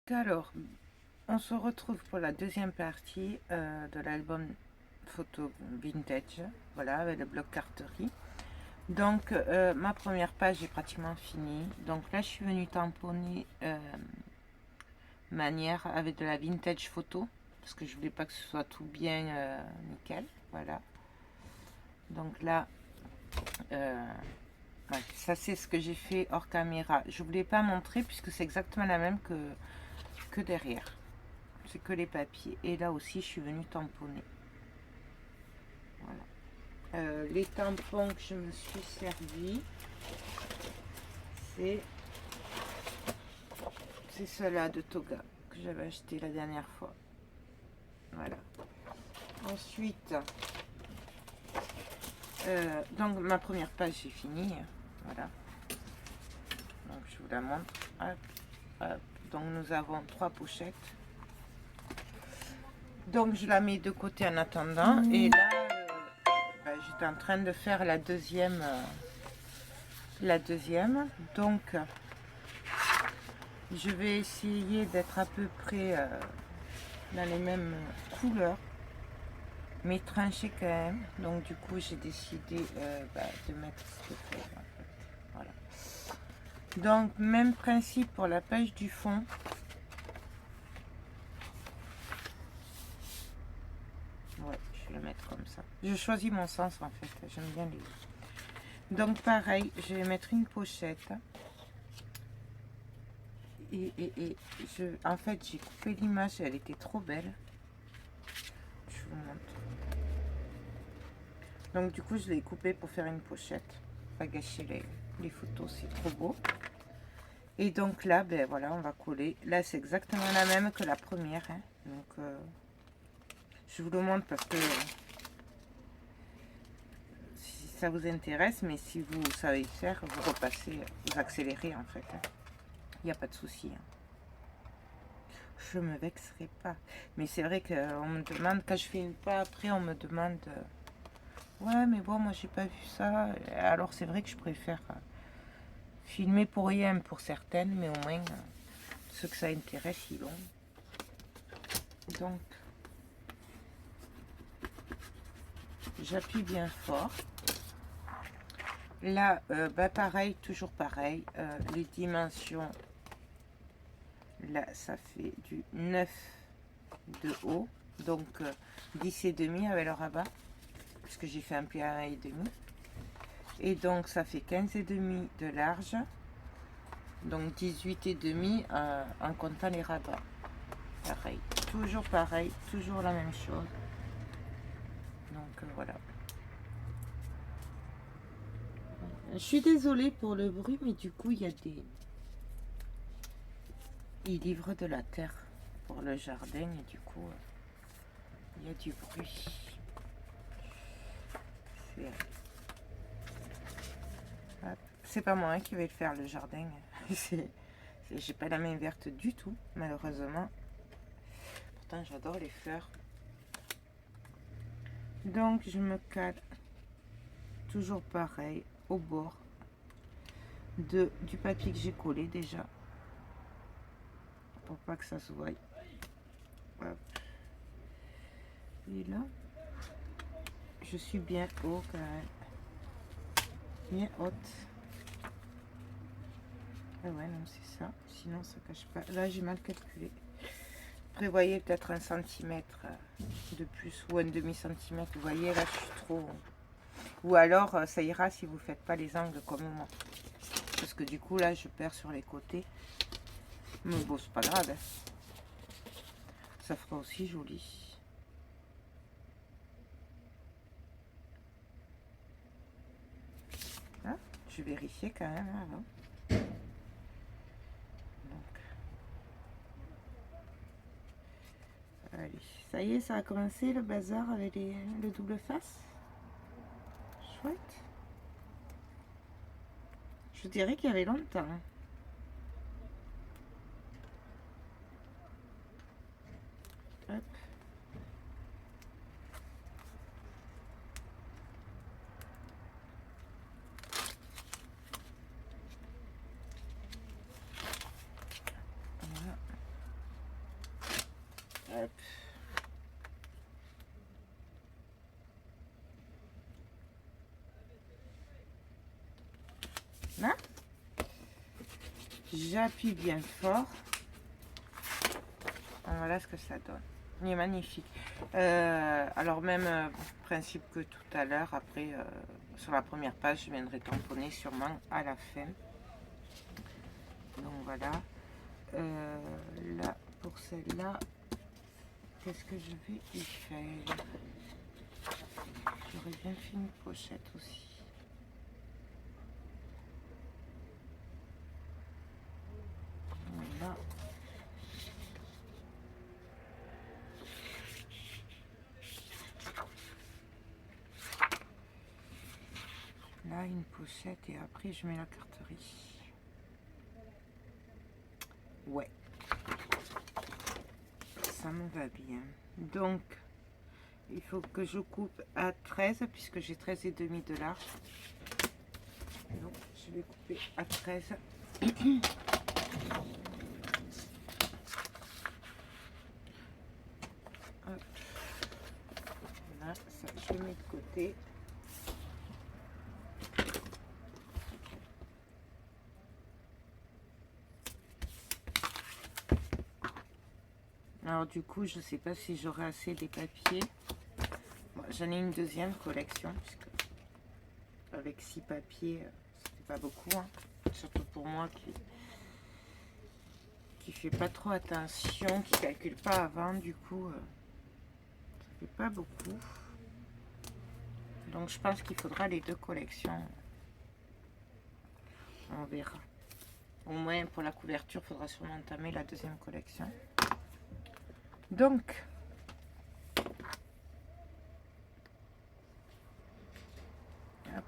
Alors, on se retrouve pour la deuxième partie de l'album photo vintage, voilà, avec le bloc carterie. Donc, ma première page est pratiquement finie. Donc là, je suis venue tamponner manière avec de la vintage photo, parce que je voulais pas que ce soit tout bien nickel, voilà. Donc là, ouais, ça c'est ce que j'ai fait hors caméra. Je voulais pas montrer puisque c'est exactement la même que derrière. C'est que les papiers. Et là aussi, je suis venue tamponner. Voilà. Les tampons que je me suis servi, c'est ceux-là de Toga que j'avais acheté la dernière fois. Voilà. Ensuite, donc ma première page, j'ai fini. Voilà. Donc je vous la montre. Hop, hop. Donc nous avons 3 pochettes. Donc je la mets de côté en attendant. Et là, j'étais en train de faire la deuxième. Donc je vais essayer d'être à peu près dans les mêmes couleurs, mais tranché quand même. Donc du coup j'ai décidé de mettre ce feuille en fait. Voilà. Donc même principe pour la page du fond. Ouais, je vais le mettre comme ça. Je choisis mon sens en fait, j'aime bien les. Donc pareil, je vais mettre une pochette. En fait j'ai coupé l'image, elle était trop belle. Je vous montre. Donc du coup je l'ai coupé pour faire une pochette. Pas gâcher les photos, c'est trop beau. Et donc là, ben voilà, on va coller. Là c'est exactement la même que la première. Hein. Donc je vous le montre parce que si ça vous intéresse, mais si vous savez faire, vous repassez, vous accélérez en fait. Hein. Il n'y a pas de souci. Hein. Je me vexerai pas. Mais c'est vrai qu'on me demande, quand je fais une pas après, on me demande ouais, mais bon, moi j'ai pas vu ça. Alors c'est vrai que je préfère filmer pour rien pour certaines, mais au moins ceux que ça intéresse, ils l'ont. Donc j'appuie bien fort. Là, pareil, toujours pareil. Les dimensions, là, ça fait du 9 de haut. Donc 10 et demi avec le rabat. Puisque j'ai fait un pli à 1 et demi. Et donc ça fait 15 et demi de large. Donc 18 et demi en comptant les rabats. Pareil, toujours la même chose. Donc voilà. Je suis désolée pour le bruit, mais du coup il y a des... Ils livrent de la terre pour le jardin et du coup il y a du bruit. C'est pas moi qui vais le faire le jardin. J'ai pas la main verte du tout, malheureusement. Pourtant j'adore les fleurs. Donc je me cale toujours pareil au bord du papier que j'ai collé déjà pour pas que ça se voie. Hop. Et là je suis bien haut quand même, bien haute. Ah ouais, non, c'est ça, sinon ça cache pas. Là j'ai mal calculé. Prévoyez peut-être 1 centimètre de plus ou un demi-centimètre. Vous voyez là je suis trop. Ou alors ça ira si vous faites pas les angles comme moi, parce que du coup là je perds sur les côtés. Mais bon, c'est pas grave, hein. Ça fera aussi joli. Hein, je vais vérifier quand même avant. Donc, allez, ça y est, ça a commencé le bazar avec le double face. Chouette. Je dirais qu'il y avait longtemps. Hop. Voilà. Hop. Là, j'appuie bien fort. Voilà ce que ça donne. Il est magnifique. Alors même principe que tout à l'heure. Après, sur la première page, je viendrai tamponner sûrement à la fin. Donc voilà. Là, pour celle-là, qu'est-ce que je vais y faire? J'aurais bien fait une pochette aussi. Voilà. Là, une pochette et après, je mets la carterie. Ouais. Ça me va bien. Donc, il faut que je coupe à 13 puisque j'ai 13,5 de large. Donc, je vais couper à 13. Hop. Voilà, ça, je mets de côté. Alors du coup, je sais pas si j'aurai assez des papiers. Bon, j'en ai une deuxième collection, puisque avec 6 papiers, ça fait pas beaucoup, hein. Surtout pour moi qui fait pas trop attention, qui calcule pas avant, du coup, ça fait pas beaucoup. Donc je pense qu'il faudra les 2 collections. On verra. Au moins pour la couverture, il faudra sûrement entamer la deuxième collection. Donc, hop.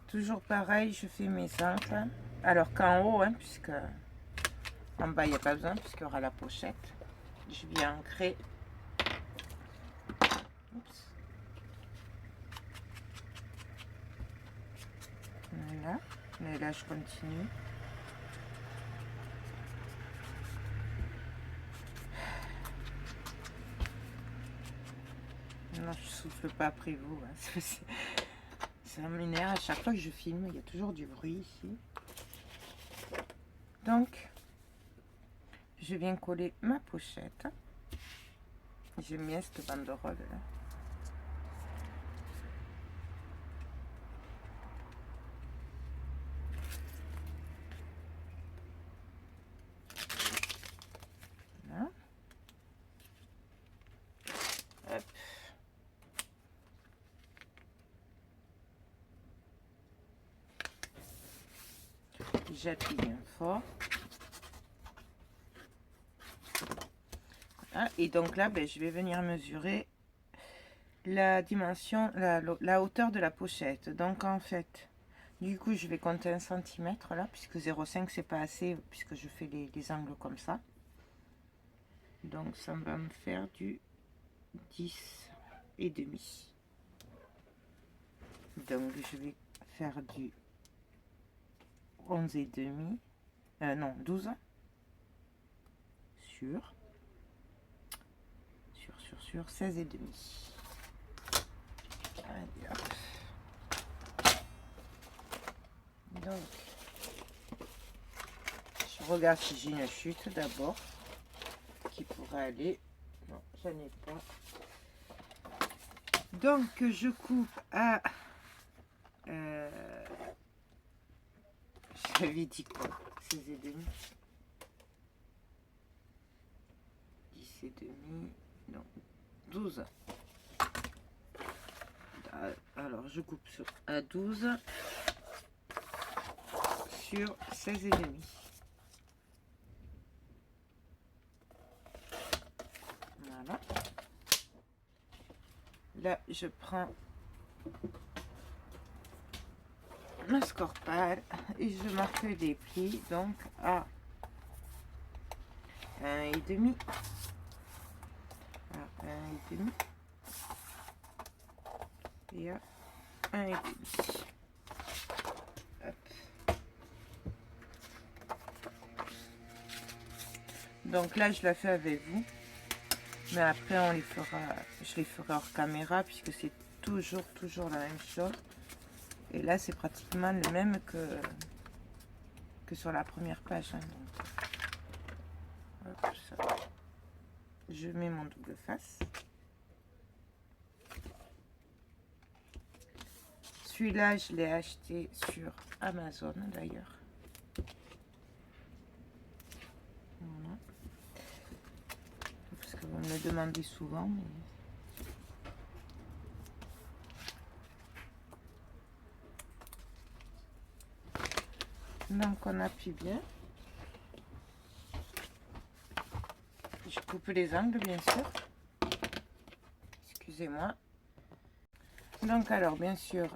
Toujours pareil, je fais mes encres. Alors qu'en haut, hein, puisque en bas il n'y a pas besoin, puisqu'il y aura la pochette, je viens ancrer. Oups. Voilà. Et là, je continue. Non, je souffle pas après vous. Hein. Ça m'énerve. À chaque fois que je filme, il y a toujours du bruit ici. Donc, je viens coller ma pochette. J'aime bien cette banderole là. Voilà. Hop. J'appuie bien fort. Voilà. Et donc là, ben, je vais venir mesurer la dimension, la hauteur de la pochette. Donc en fait, du coup, je vais compter 1 cm là, puisque 0,5 c'est pas assez, puisque je fais les angles comme ça. Donc ça va me faire du 10,5. Donc je vais faire du 11,5. Non, 12 sur 16,5. Allez, hop. Donc, je regarde si j'ai une chute d'abord qui pourrait aller. Non, j'en ai pas. Donc, je coupe à. J'avais dit quoi? 16,5. 10,5. Non, 12. Alors, je coupe à 12 sur 16,5. Voilà. Là, je prends ma scorpale et je marque les plis donc à 1,5. À 1,5 et à 1,5. Donc là, je la fais avec vous. Mais après, je les ferai hors caméra puisque c'est toujours la même chose. Et là, c'est pratiquement le même que sur la première page. Hein, donc, hop, ça. Je mets mon double face. Celui-là, je l'ai acheté sur Amazon d'ailleurs. Voilà. Parce que vous me le demandez souvent. Mais... Donc on appuie bien. Je coupe les angles bien sûr. Excusez-moi. Donc alors bien sûr,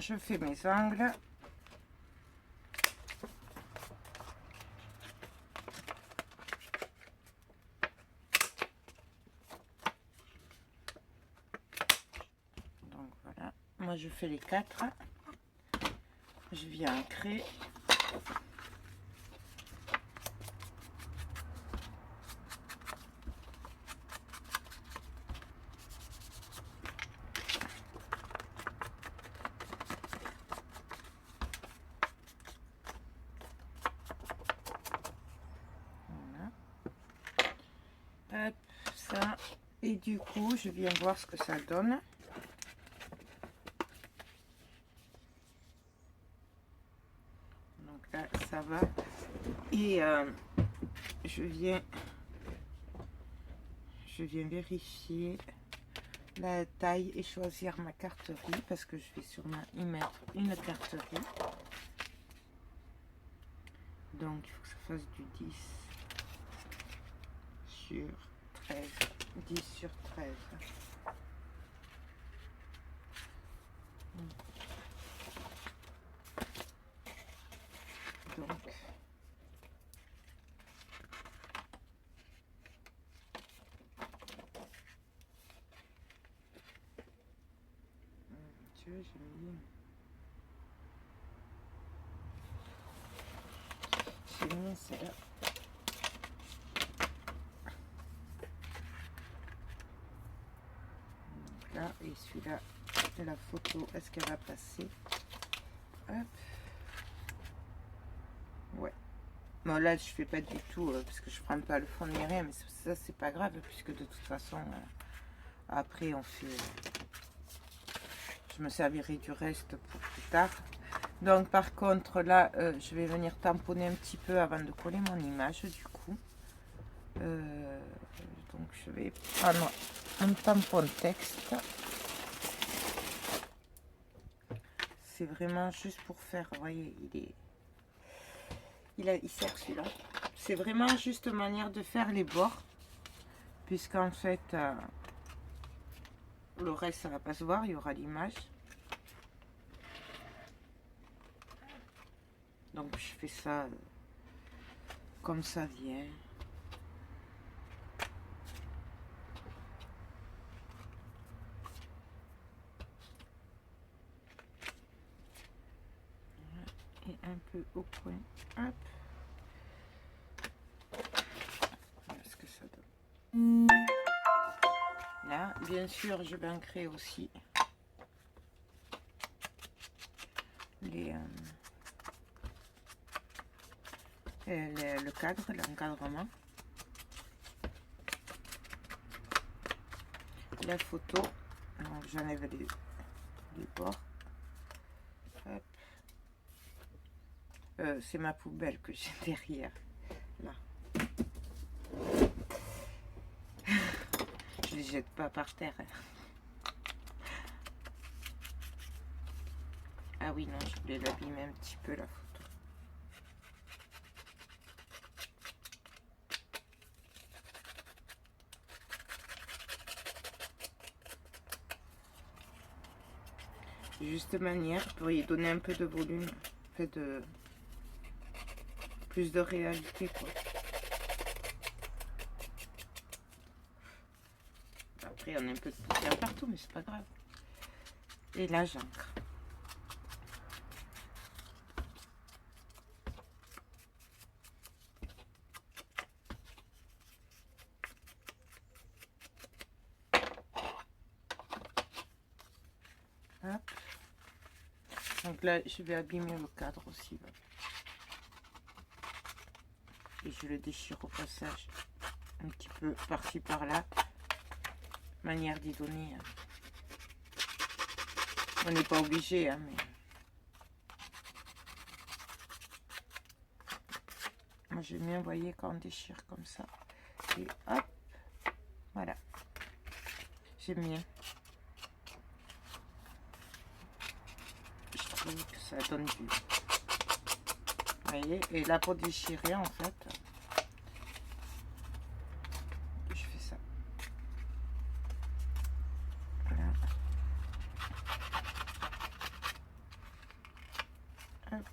je fais mes angles. Donc voilà, moi je fais les 4. Je viens ancrer. Voilà. Hop, ça. Et du coup, je viens voir ce que ça donne. Donc là, ça va. Et je viens vérifier la taille et choisir ma carterie parce que je vais sûrement y mettre une carterie. Donc il faut que ça fasse du 10 sur 13. 10 sur 13. Donc Dieu, j'ai mis celle-là. Là, et celui-là, la photo, est-ce qu'elle va passer? Hop. Ouais. Bon, là, je fais pas du tout, parce que je prends pas le fond ni rien, mais ça, c'est pas grave, puisque de toute façon, après, on fait... je me servirai du reste pour plus tard. Donc, par contre, là, je vais venir tamponner un petit peu avant de coller mon image, du coup. Donc, je vais prendre un tampon texte. C'est vraiment juste pour faire, vous voyez, il sert celui-là. C'est vraiment juste manière de faire les bords, puisqu'en fait, le reste, ça va pas se voir, il y aura l'image. Donc, je fais ça comme ça vient. Et un peu au point. Hop. Voilà ce que ça donne. Là, bien sûr, je vais en créer aussi le cadre, l'encadrement. La photo. Donc, j'enlève les bords. Hop. C'est ma poubelle que j'ai derrière. Là. Je les jette pas par terre. Ah oui, non, je voulais l'abîmer un petit peu la photo. Juste manière pour y donner un peu de volume, fait de plus de réalité, quoi. Après, on a un peu de poussière partout, mais c'est pas grave. Et là, j'encre. là, je vais abîmer le cadre aussi. Là. Et je le déchire au passage. Un petit peu par-ci par-là. Manière d'y donner. On n'est pas obligé, hein, mais... Moi, j'aime bien, vous voyez, quand on déchire comme ça. Et hop, voilà. J'aime bien. Je trouve que ça donne du... Vous voyez, et là, pour déchirer, en fait, je fais ça. Voilà. Hop.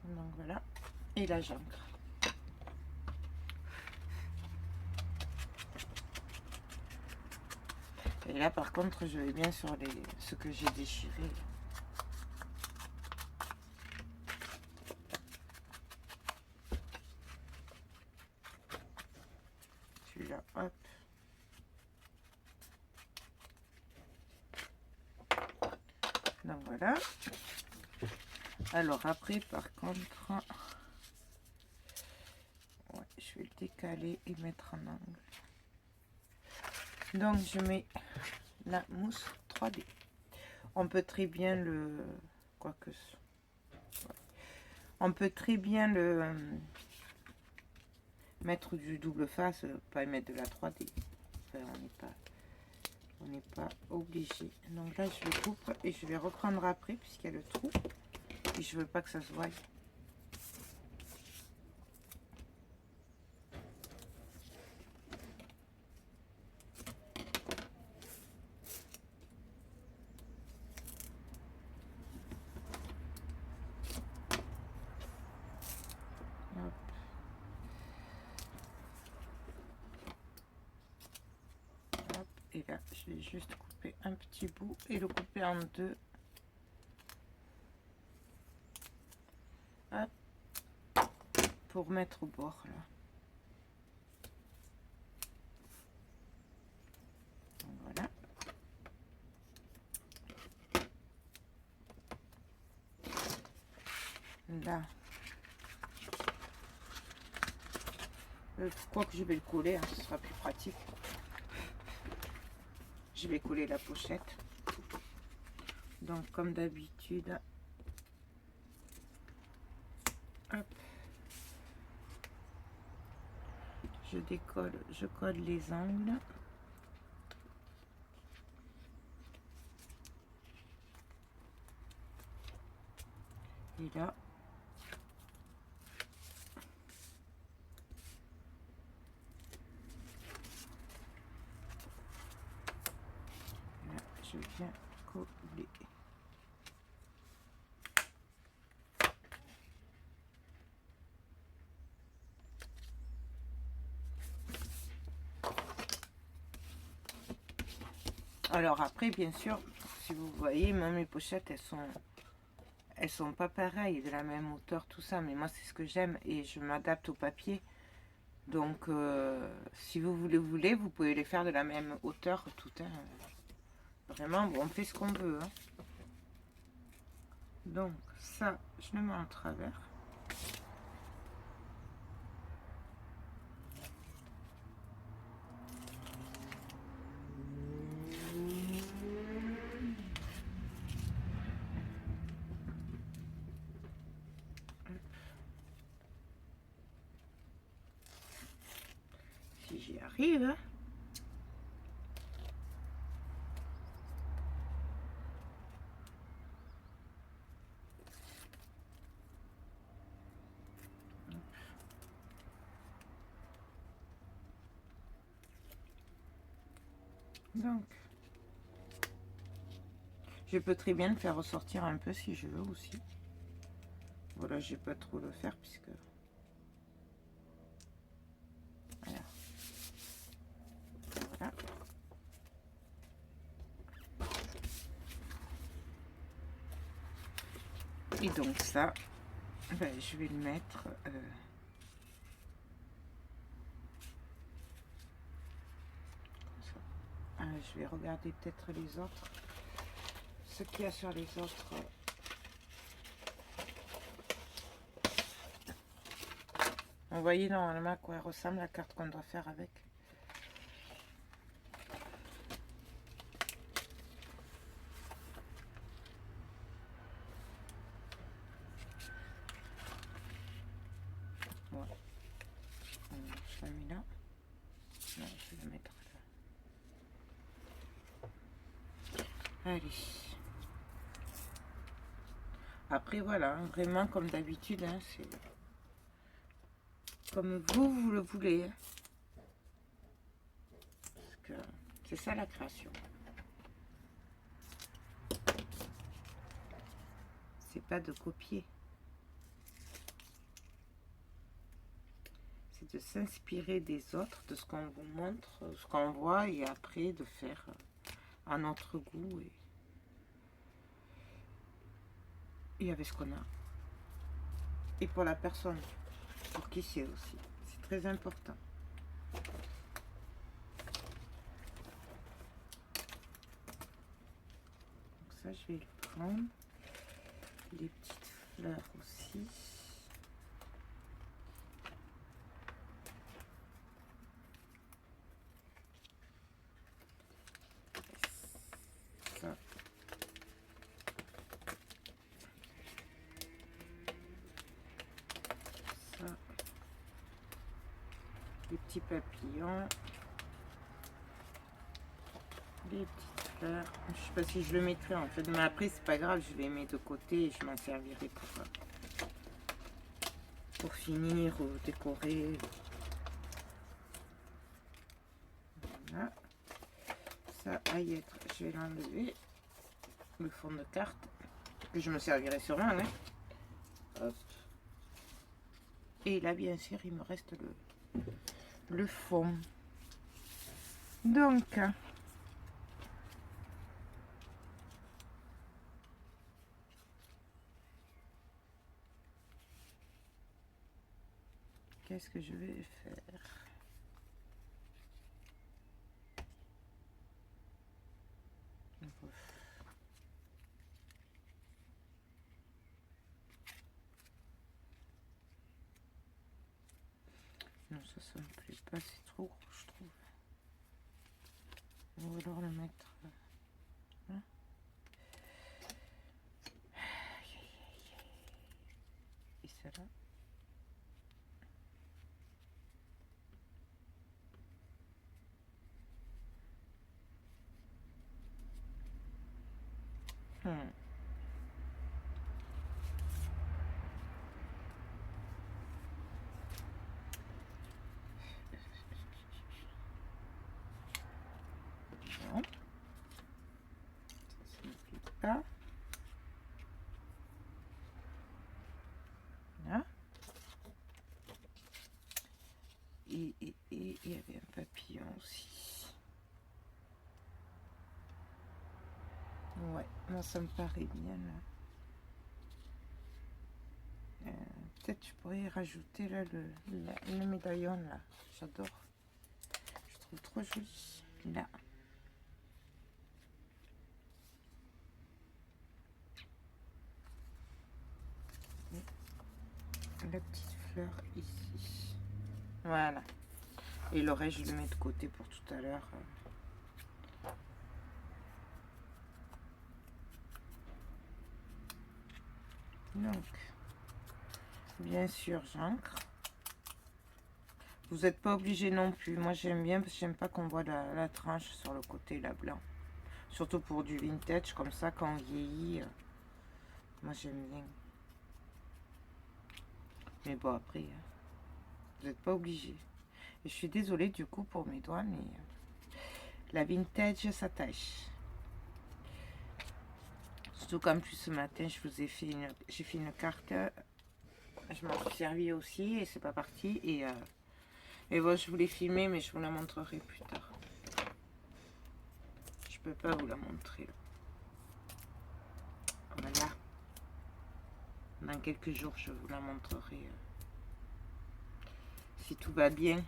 Donc, voilà. Et là, j'ancre. Et là, par contre, je vais bien sur ce que j'ai déchiré. Celui-là, hop. Donc voilà. Alors après, par contre, ouais, je vais le décaler et mettre en angle. Donc je mets la mousse 3D. On peut très bien le... Quoique... Ouais. On peut très bien le... mettre du double face, pas mettre de la 3D. Enfin, on n'est pas obligé. Donc là, je le coupe et je vais reprendre après, puisqu'il y a le trou. Et je veux pas que ça se voie. Et là, je vais juste couper un petit bout et le couper en deux. Hop. Pour mettre au bord, là. Donc, voilà. Là. Pourquoi que je vais le coller, hein, ce sera plus pratique. Je vais coller la pochette. Donc, comme d'habitude, hop, je décolle, je colle les angles. Et là, je viens coller. Alors après, bien sûr, si vous voyez, même mes pochettes, elles sont pas pareilles, de la même hauteur, tout ça. Mais moi, c'est ce que j'aime et je m'adapte au papier. Donc, si vous voulez, vous pouvez les faire de la même hauteur, tout. Hein. Vraiment, bon, on fait ce qu'on veut. Hein. Donc, ça, je le mets en travers. Si j'y arrive. Hein. Donc, je peux très bien le faire ressortir un peu si je veux aussi. Voilà, je vais pas trop le faire puisque... Voilà. Voilà. Et donc ça, ben, je vais le mettre... comme ça. je vais regarder peut-être les autres. Ce qu'il y a sur les autres. Vous voyez normalement à quoi elle ressemble la carte qu'on doit faire avec. Ouais. Je l'ai mis là. Non, je vais le mettre là. Allez. Après voilà, vraiment comme d'habitude, hein, c'est comme vous le voulez. Hein. Parce que c'est ça la création. C'est pas de copier. C'est de s'inspirer des autres, de ce qu'on vous montre, ce qu'on voit, et après de faire à notre goût et avec ce qu'on a. Et pour la personne, pour qui c'est aussi. C'est très important. Donc ça, je vais le prendre. Les petites fleurs aussi. Ça. Ça. Les petits papillons. Les petites fleurs. Je sais pas si je le mettrai en fait, mais après c'est pas grave, je les mets de côté et je m'en servirai pour finir ou décorer. Voilà. Ça va y être. Je vais l'enlever. Le fond de carte. Que je me servirai sûrement. Hein. Hop. Et là, bien sûr, il me reste le fond. Donc, qu'est-ce que je vais faire? Non, ça me plaît pas, c'est trop gros, je trouve. Ou alors le mettre là. Et celle-là. Non. Ça me plaît pas. Là. Et il y avait un papillon aussi. Ouais, moi ça me paraît bien là. Peut-être je pourrais rajouter là le médaillon là. J'adore. Je trouve trop joli. Là. Et la petite fleur ici. Voilà. Et l'oreille, je le mets de côté pour tout à l'heure. Donc, bien sûr, j'encre. Vous n'êtes pas obligé non plus. Moi, j'aime bien parce que j'aime pas qu'on voit la tranche sur le côté, là, blanc. Surtout pour du vintage, comme ça, quand on vieillit. Moi, j'aime bien. Mais bon, après, vous n'êtes pas obligé. Et je suis désolée, du coup, pour mes doigts, mais la vintage s'attache. Surtout qu'en plus, ce matin, je vous ai fait j'ai fait une carte. Je m'en suis servi aussi et c'est pas parti. Et bon, je voulais filmer, mais je vous la montrerai plus tard. Je peux pas vous la montrer. Là. Voilà. Dans quelques jours, je vous la montrerai. Si tout va bien.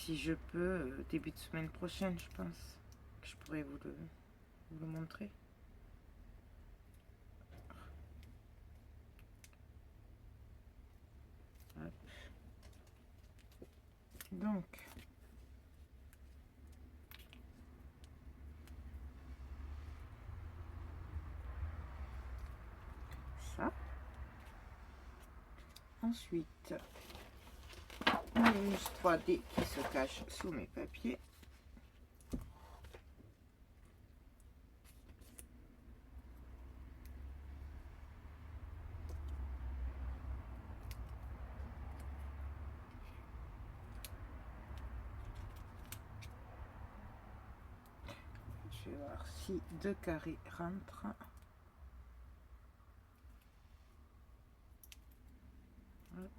si je peux, début de semaine prochaine, je pense que je pourrais vous le montrer. Hop. Donc, ça. Ensuite, une mousse 3D qui se cache sous mes papiers. Je vais voir si 2 carrés rentrent. Hop.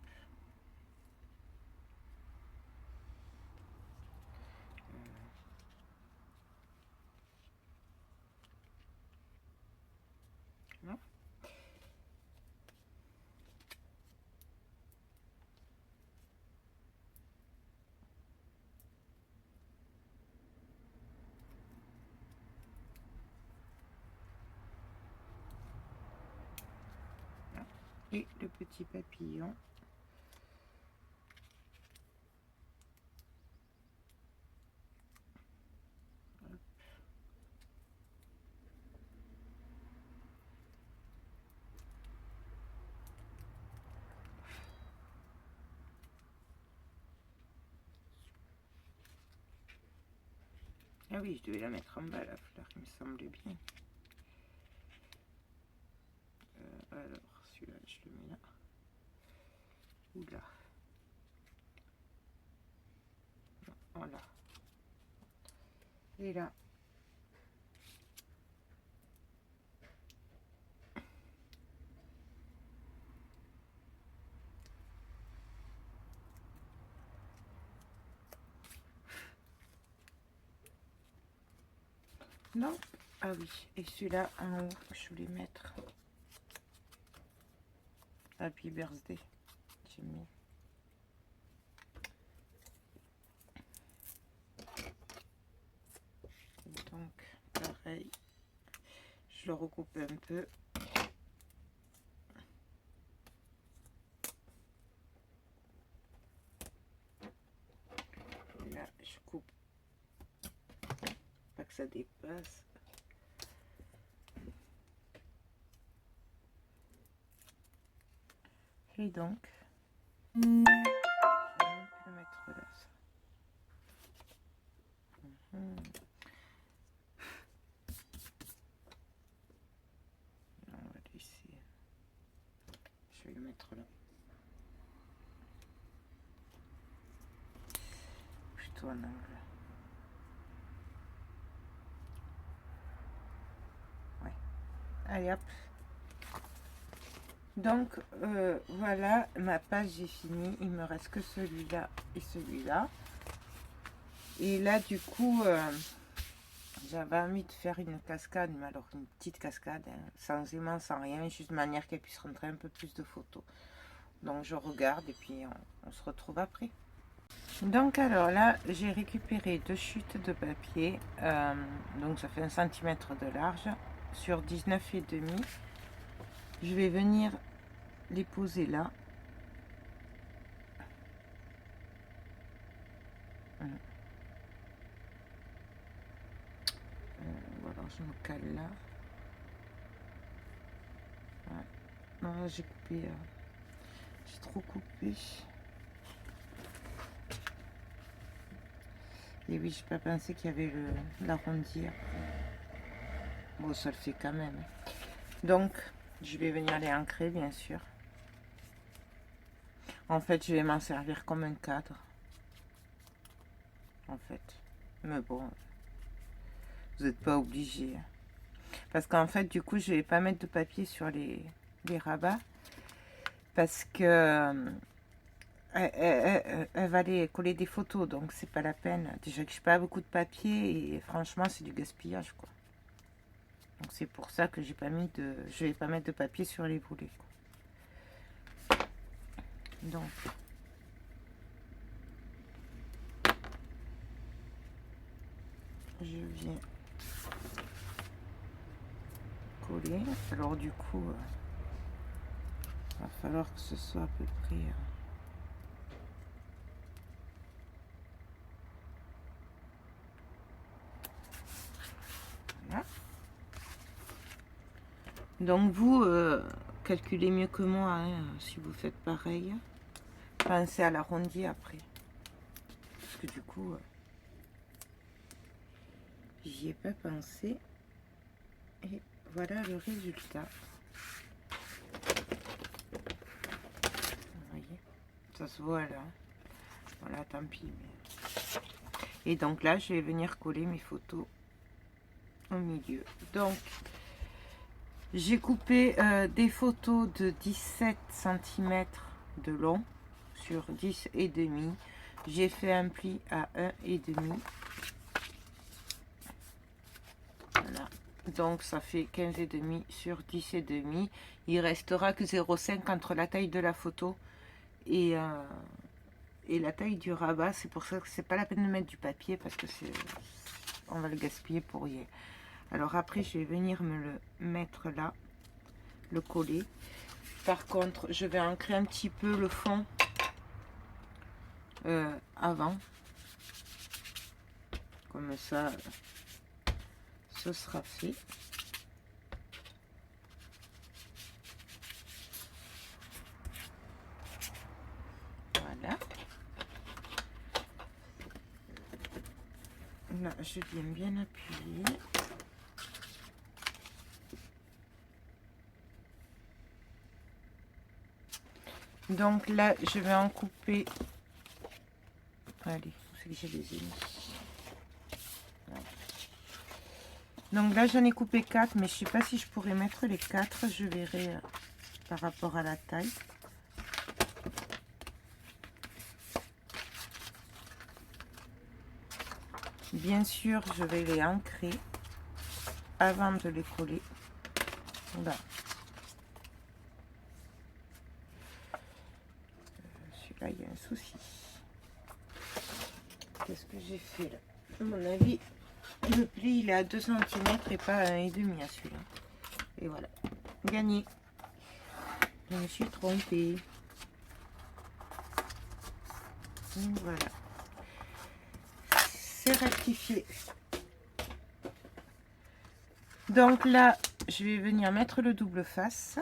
Non. Et le petit papillon. Ah oui, je devais la mettre en bas, la fleur, il me semblait bien. Alors, celui-là, je le mets là. Oula. Voilà. Et là. Non. Ah oui. Et celui-là, en haut, je voulais mettre Happy Birthday. J'ai mis. Donc, pareil. Je le recoupe un peu. Et là, je coupe. Pas que ça dépasse. Et donc, je vais le mettre là. Ça. On va laisser. Je vais le mettre là. Plutôt en angle. Ouais. Allez hop. Donc voilà, ma page est finie. Il me reste que celui-là et celui-là. Et là du coup, j'avais envie de faire une cascade, mais alors une petite cascade, hein, sans aimant, sans rien, juste de manière qu'elle puisse rentrer un peu plus de photos. Donc je regarde et puis on se retrouve après. Donc alors là, j'ai récupéré 2 chutes de papier, donc ça fait 1 cm de large, sur 19,5. Je vais venir les poser là. Voilà, je me cale là. Ouais. Non, là j'ai coupé, j'ai trop coupé. Et oui, j'ai pas pensé qu'il y avait l'arrondi après. Bon, ça le fait quand même. Donc, je vais venir les ancrer, bien sûr. En fait, je vais m'en servir comme un cadre. En fait. Mais bon, vous n'êtes pas obligé. Parce qu'en fait, du coup, je vais pas mettre de papier sur les rabats. Parce que elle va aller coller des photos, donc c'est pas la peine. Déjà que j'ai pas beaucoup de papier et franchement, c'est du gaspillage, quoi. Donc c'est pour ça que j'ai pas mis de, je vais pas mettre de papier sur les boulets, quoi. Donc je viens coller. Alors du coup, va falloir que ce soit à peu près... voilà. Donc vous, calculez mieux que moi, hein, si vous faites pareil. Pensez à l'arrondi après. Parce que du coup, j'y ai pas pensé. Et voilà le résultat. Vous voyez, ça se voit là. Voilà, tant pis. Mais... Et donc là, je vais venir coller mes photos au milieu. Donc, j'ai coupé des photos de 17 cm de long sur 10 et demi. J'ai fait un pli à 1 et demi. Voilà. Donc ça fait 15 et demi sur 10 et demi. Il restera que 0,5 entre la taille de la photo et la taille du rabat. C'est pour ça que c'est pas la peine de mettre du papier parce que on va le gaspiller pour rien. Alors après je vais venir me le mettre là, le coller. Par contre je vais ancrer un petit peu le fond avant, comme ça ce sera fait. Voilà. Là, je viens bien appuyer. Donc là, je vais en couper. Allez, c'est que je les ai mis. Voilà. Donc là, j'en ai coupé 4, mais je sais pas si je pourrais mettre les 4. Je verrai par rapport à la taille. Bien sûr, je vais les ancrer avant de les coller. Voilà. Celui-là, il y a un souci. Qu'est-ce que j'ai fait là? À mon avis, le pli il est à 2 cm et pas à 1,5 à celui-là. Et voilà. Gagné. Je me suis trompée. Donc voilà. C'est rectifié. Donc là, je vais venir mettre le double face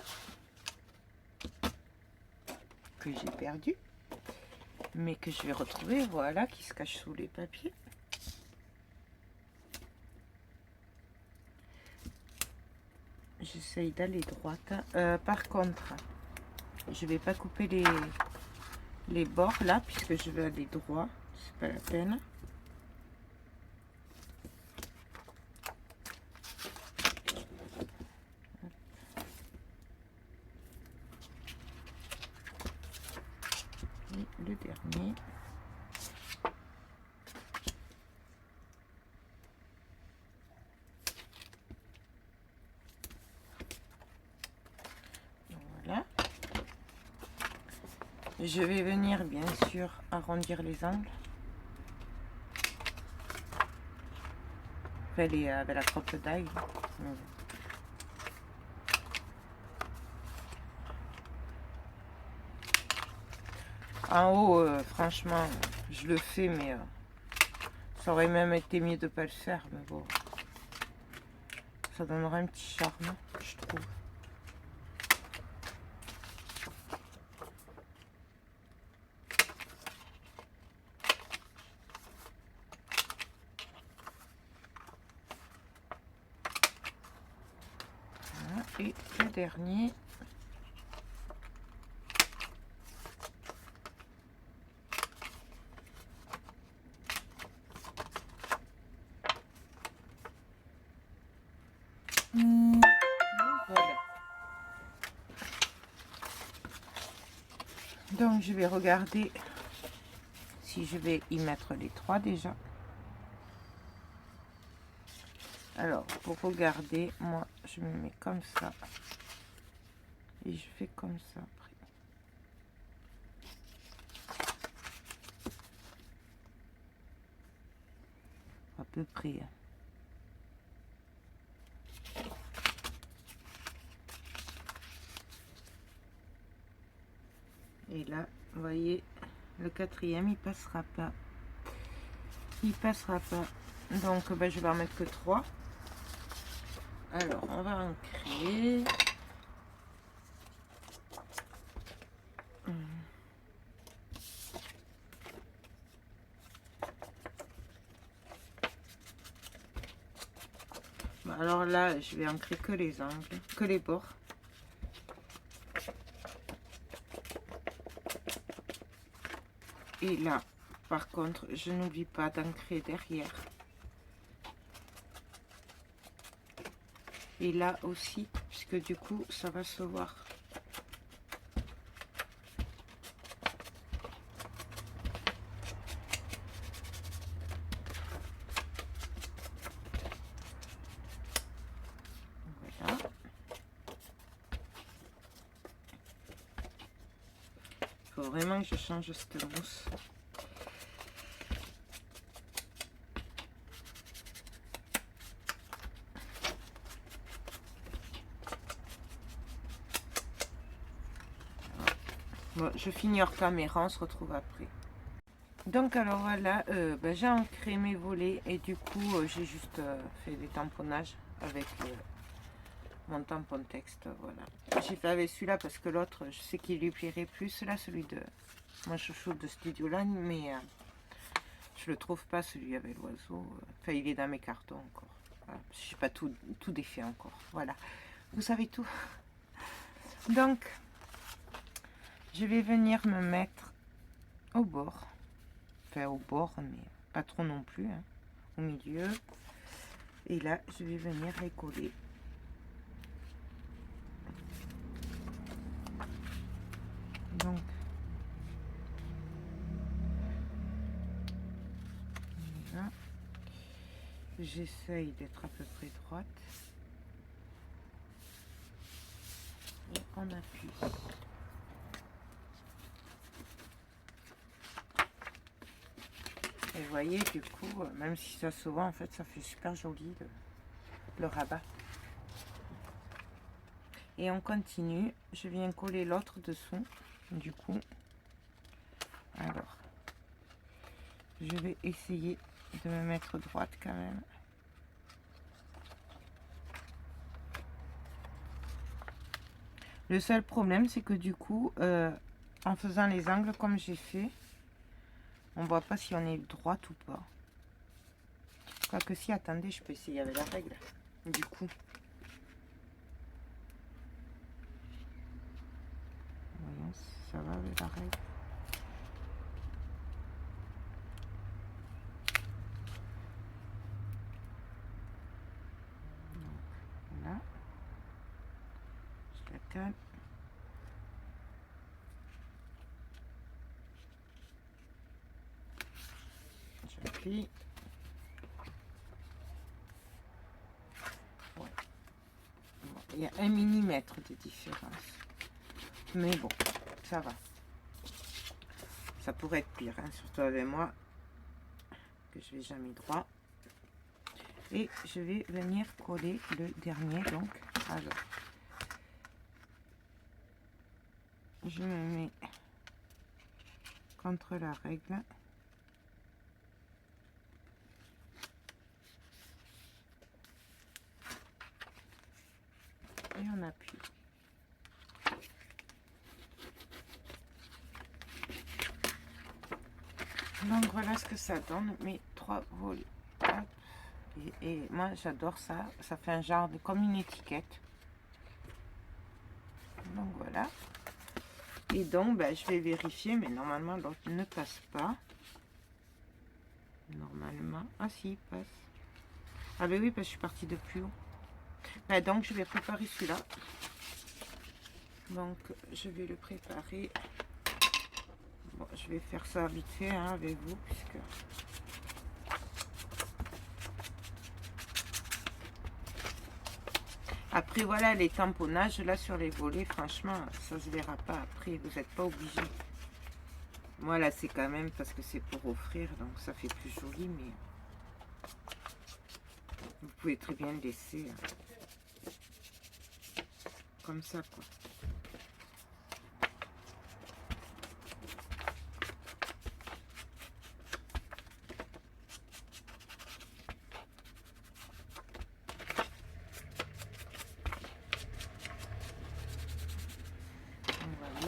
que j'ai perdu, mais que je vais retrouver, voilà, qui se cache sous les papiers. J'essaye d'aller droite. Par contre, je vais pas couper les bords là, puisque je vais aller droit. C'est pas la peine. Et le dernier. Voilà. Je vais venir bien sûr arrondir les angles. Enfin, avec la crotte d'ail. En haut, franchement, je le fais, mais ça aurait même été mieux de pas le faire. Mais bon, ça donnera un petit charme, je trouve. Voilà. Et le dernier. Voilà. Donc je vais regarder si je vais y mettre les 3 déjà. Alors pour regarder, moi je me mets comme ça et je fais comme ça après. À peu près. Et là, vous voyez, le quatrième, il passera pas. Il passera pas. Donc, ben, je vais en mettre que 3. Alors, on va ancrer. Bon, alors là, je vais ancrer que les angles, que les bords. Et là, par contre, je n'oublie pas d'ancrer derrière. Et là aussi, puisque du coup, ça va se voir. Voilà. Il faut vraiment que je change cette mousse. Bon, je finis hors caméra, on se retrouve après. Donc alors voilà, ben, j'ai ancré mes volets et du coup j'ai juste fait des tamponnages avec mon tampon texte, voilà. J'ai fait avec celui-là parce que l'autre, je sais qu'il lui plairait plus, là, celui de mon chouchou de Studio Line, mais je le trouve pas, celui avec l'oiseau. Enfin, il est dans mes cartons encore. Voilà. Je n'ai pas tout défait encore, voilà. Vous savez tout. Donc, je vais venir me mettre au bord. Enfin, au bord, mais pas trop non plus, hein, au milieu. Et là, je vais venir les coller. Donc, là, j'essaye d'être à peu près droite. Et on appuie. Et vous voyez, du coup, même si ça se voit, en fait, ça fait super joli le rabat. Et on continue. Je viens coller l'autre dessous. Du coup, alors, je vais essayer de me mettre droite quand même. Le seul problème, c'est que du coup, en faisant les angles comme j'ai fait, on voit pas si on est droite ou pas. Quoique si, attendez, je peux essayer avec la règle. Du coup. Voyons si ça va avec la règle. Donc, là. Je la cale. J'appuie. Ouais. Bon, il y a 1 millimètre de différence. Mais bon, ça va. Ça pourrait être pire, hein, surtout avec moi, que je vais jamais droit. Et je vais venir coller le dernier, donc. Alors, je me mets contre la règle. Et on appuie. Donc voilà ce que ça donne, mes 3 volets. Et moi j'adore ça, ça fait un genre de comme une étiquette. Donc voilà. Et donc ben, je vais vérifier, mais normalement l'autre ne passe pas. Normalement, ah si, il passe. Ah ben oui, parce que je suis partie de plus haut. Ben, donc je vais préparer celui-là. Donc je vais le préparer. Bon, je vais faire ça vite fait hein, avec vous, puisque... Après, voilà, les tamponnages, là, sur les volets, franchement, ça se verra pas après. Vous n'êtes pas obligé. Moi, là, c'est quand même parce que c'est pour offrir, donc ça fait plus joli, mais... Vous pouvez très bien le laisser comme ça, quoi.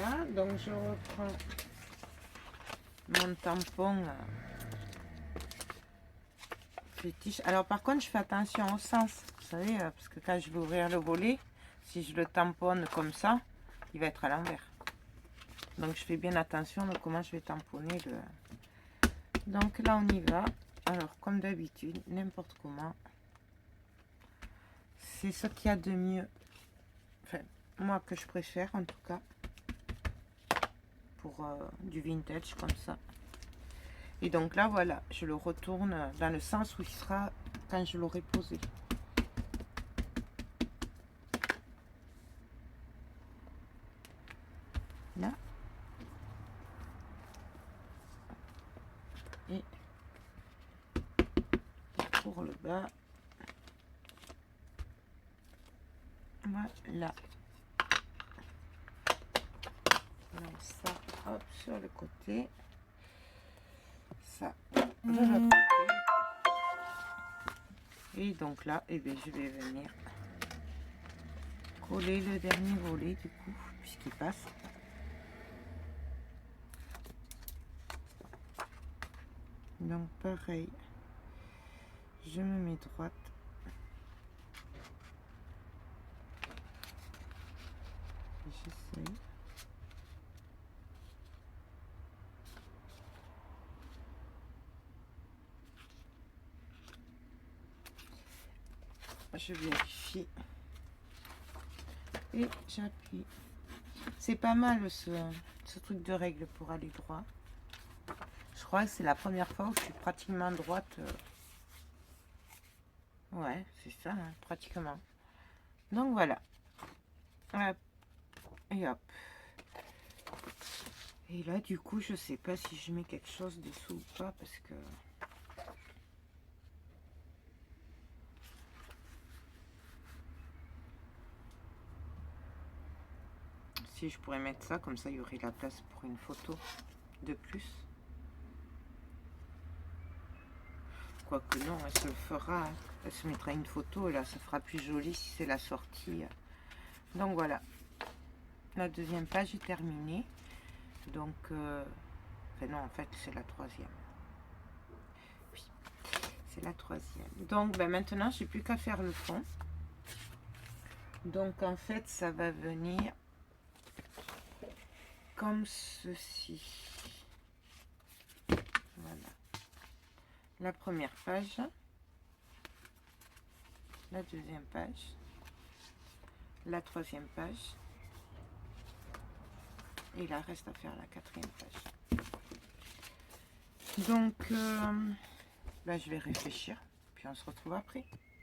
Voilà, donc je reprends mon tampon fétiche. Alors par contre, je fais attention au sens, vous savez, parce que quand je vais ouvrir le volet, si je le tamponne comme ça, il va être à l'envers. Donc je fais bien attention de comment je vais tamponner le... Donc là, on y va. Alors, comme d'habitude, n'importe comment. C'est ce qu'il y a de mieux. Enfin, moi que je préfère en tout cas. Pour du vintage comme ça. Et donc là, voilà, je le retourne dans le sens où il sera quand je l'aurai posé. Là. Et pour le bas. Voilà. Donc ça, hop, sur le côté. Ça, de l'autre côté. Et donc là, eh bien, je vais venir coller le dernier volet du coup, puisqu'il passe. Donc pareil, je me mets droite. J'essaye. Je vérifie et j'appuie. C'est pas mal ce truc de règle pour aller droit. Je crois que c'est la première fois où je suis pratiquement droite. Ouais, c'est ça, hein, pratiquement. Donc voilà. Hop. Et hop. Et là, du coup, je sais pas si je mets quelque chose dessous ou pas parce que... Si je pourrais mettre ça, comme ça, il y aurait la place pour une photo de plus. Quoique non, elle se le fera. Elle se mettra une photo et là, ça fera plus joli si c'est la sortie. Donc voilà. La deuxième page est terminée. Donc, enfin non, en fait, c'est la troisième. Oui, c'est la troisième. Donc, ben, maintenant, j'ai plus qu'à faire le fond. Donc, en fait, ça va venir comme ceci. Voilà. La première page. La deuxième page. La troisième page. Et il reste à faire la quatrième page. Donc, là, je vais réfléchir. Puis on se retrouve après.